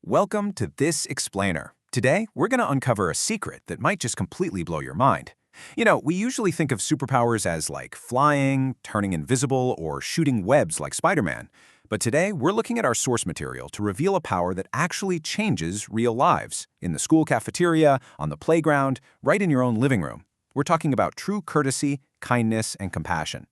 Welcome to This Explainer. Today, we're going to uncover a secret that might just completely blow your mind. We usually think of superpowers as like flying, turning invisible, or shooting webs like Spider-Man. But today, we're looking at our source material to reveal a power that actually changes real lives. In the school cafeteria, on the playground, right in your own living room. We're talking about true courtesy, kindness, and compassion.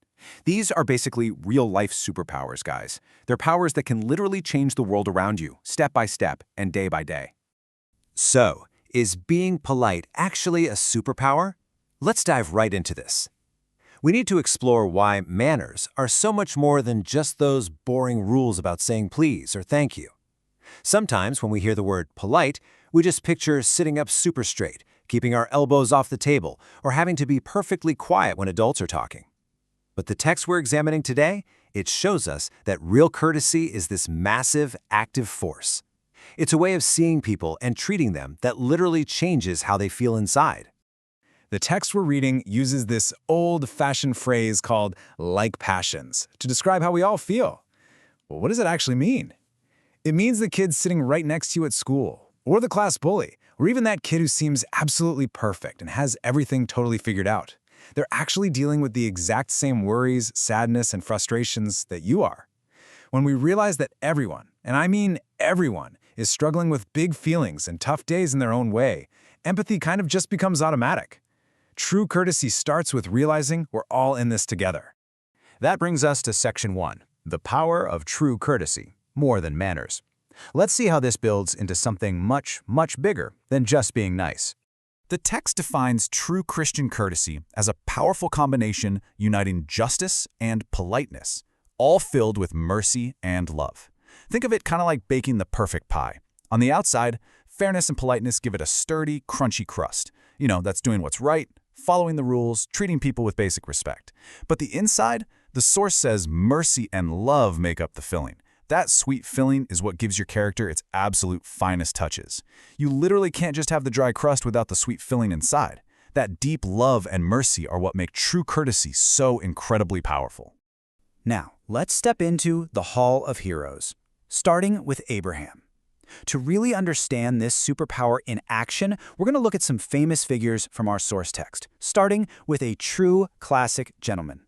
These are basically real-life superpowers, guys. They're powers that can literally change the world around you, step by step and day by day. So, is being polite actually a superpower? Let's dive right into this. We need to explore why manners are so much more than just those boring rules about saying please or thank you. Sometimes when we hear the word polite, we just picture sitting up super straight, keeping our elbows off the table, or having to be perfectly quiet when adults are talking. But the text we're examining today, it shows us that real courtesy is this massive, active force. It's a way of seeing people and treating them that literally changes how they feel inside. The text we're reading uses this old-fashioned phrase called like passions to describe how we all feel. Well, what does it actually mean? It means the kid sitting right next to you at school, or the class bully, or even that kid who seems absolutely perfect and has everything totally figured out. They're actually dealing with the exact same worries, sadness, and frustrations that you are. When we realize that everyone, and I mean everyone, is struggling with big feelings and tough days in their own way, empathy kind of just becomes automatic. True courtesy starts with realizing we're all in this together. That brings us to Section 1, the power of true courtesy, more than manners. Let's see how this builds into something much, much bigger than just being nice. The text defines true Christian courtesy as a powerful combination uniting justice and politeness, all filled with mercy and love. Think of it kind of like baking the perfect pie. On the outside, fairness and politeness give it a sturdy, crunchy crust. That's doing what's right, following the rules, treating people with basic respect. But the inside, the source says mercy and love make up the filling. That sweet filling is what gives your character its absolute finest touches. You literally can't just have the dry crust without the sweet filling inside. That deep love and mercy are what make true courtesy so incredibly powerful. Now, let's step into the Hall of Heroes, starting with Abraham. To really understand this superpower in action, we're going to look at some famous figures from our source text, starting with a true classic gentleman.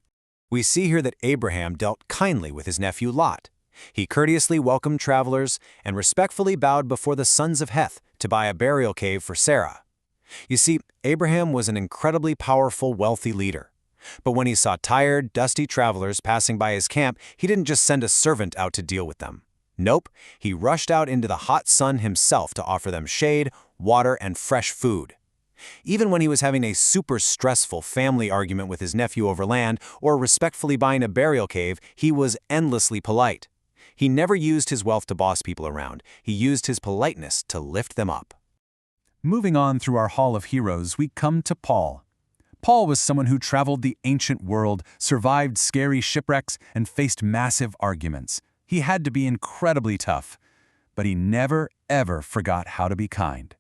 We see here that Abraham dealt kindly with his nephew Lot. He courteously welcomed travelers and respectfully bowed before the sons of Heth to buy a burial cave for Sarah. You see, Abraham was an incredibly powerful, wealthy leader. But when he saw tired, dusty travelers passing by his camp, he didn't just send a servant out to deal with them. Nope, he rushed out into the hot sun himself to offer them shade, water, and fresh food. Even when he was having a super stressful family argument with his nephew over land or respectfully buying a burial cave, he was endlessly polite. He never used his wealth to boss people around. He used his politeness to lift them up. Moving on through our Hall of Heroes, we come to Paul. Paul was someone who traveled the ancient world, survived scary shipwrecks, and faced massive arguments. He had to be incredibly tough, but he never, ever forgot how to be kind.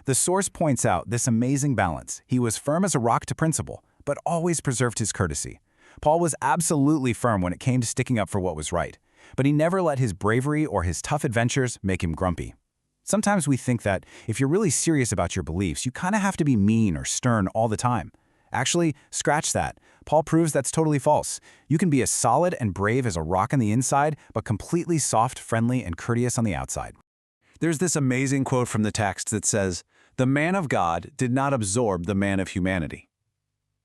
The source points out this amazing balance. He was firm as a rock to principle, but always preserved his courtesy. Paul was absolutely firm when it came to sticking up for what was right, but he never let his bravery or his tough adventures make him grumpy. Sometimes we think that if you're really serious about your beliefs, you kind of have to be mean or stern all the time. Actually, scratch that. Paul proves that's totally false. You can be as solid and brave as a rock on the inside, but completely soft, friendly, and courteous on the outside. There's this amazing quote from the text that says, "The man of God did not absorb the man of humanity."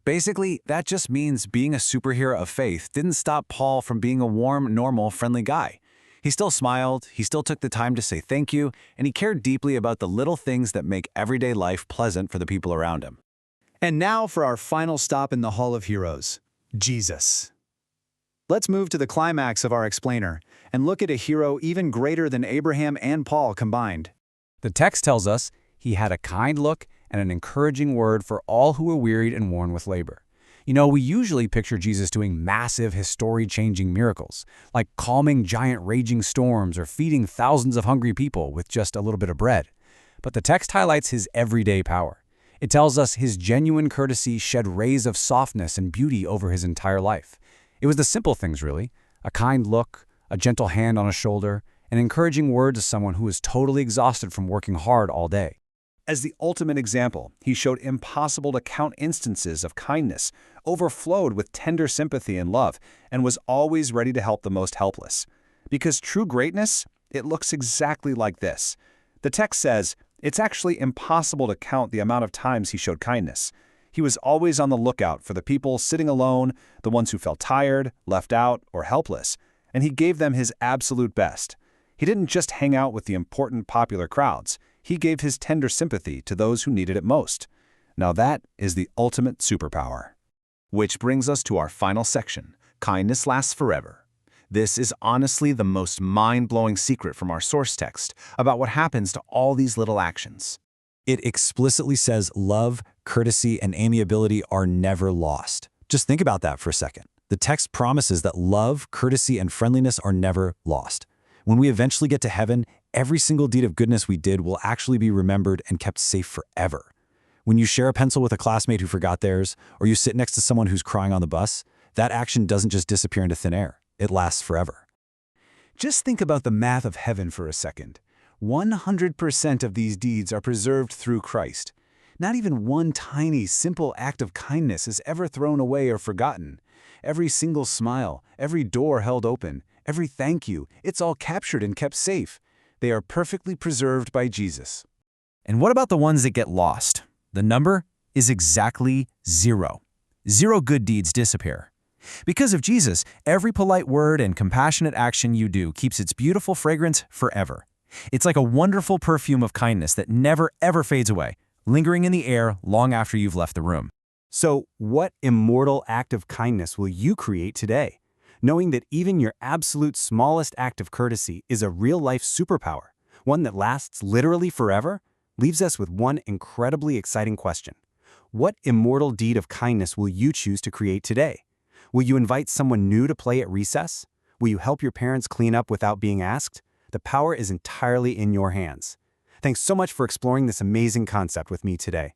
Basically, that just means being a superhero of faith didn't stop Paul from being a warm, normal, friendly guy. He still smiled, he still took the time to say thank you, and he cared deeply about the little things that make everyday life pleasant for the people around him. And now for our final stop in the Hall of Heroes, Jesus. Let's move to the climax of our explainer and look at a hero even greater than Abraham and Paul combined. The text tells us he had a kind look and an encouraging word for all who were wearied and worn with labor. We usually picture Jesus doing massive, history-changing miracles, like calming giant raging storms or feeding thousands of hungry people with just a little bit of bread. But the text highlights his everyday power. It tells us his genuine courtesy shed rays of softness and beauty over his entire life. It was the simple things, really: a kind look, a gentle hand on a shoulder, an encouraging word to someone who is totally exhausted from working hard all day. As the ultimate example, he showed impossible to count instances of kindness, overflowed with tender sympathy and love, and was always ready to help the most helpless. Because true greatness, it looks exactly like this. The text says, it's actually impossible to count the amount of times he showed kindness. He was always on the lookout for the people sitting alone, the ones who felt tired, left out, or helpless, and he gave them his absolute best. He didn't just hang out with the important popular crowds. He gave his tender sympathy to those who needed it most. Now that is the ultimate superpower. Which brings us to our final section, kindness lasts forever. This is honestly the most mind-blowing secret from our source text about what happens to all these little actions. It explicitly says love, courtesy, and amiability are never lost. Just think about that for a second. The text promises that love, courtesy, and friendliness are never lost. When we eventually get to heaven, every single deed of goodness we did will actually be remembered and kept safe forever. When you share a pencil with a classmate who forgot theirs, or you sit next to someone who's crying on the bus, that action doesn't just disappear into thin air. It lasts forever. Just think about the math of heaven for a second. 100% of these deeds are preserved through Christ. Not even one tiny, simple act of kindness is ever thrown away or forgotten. Every single smile, every door held open, every thank you, it's all captured and kept safe. They are perfectly preserved by Jesus. And what about the ones that get lost? The number is exactly 0. 0 good deeds disappear. Because of Jesus, every polite word and compassionate action you do keeps its beautiful fragrance forever. It's like a wonderful perfume of kindness that never ever fades away, lingering in the air long after you've left the room. So, what immortal act of kindness will you create today? Knowing that even your absolute smallest act of courtesy is a real-life superpower, one that lasts literally forever, leaves us with one incredibly exciting question. What immortal deed of kindness will you choose to create today? Will you invite someone new to play at recess? Will you help your parents clean up without being asked? The power is entirely in your hands. Thanks so much for exploring this amazing concept with me today.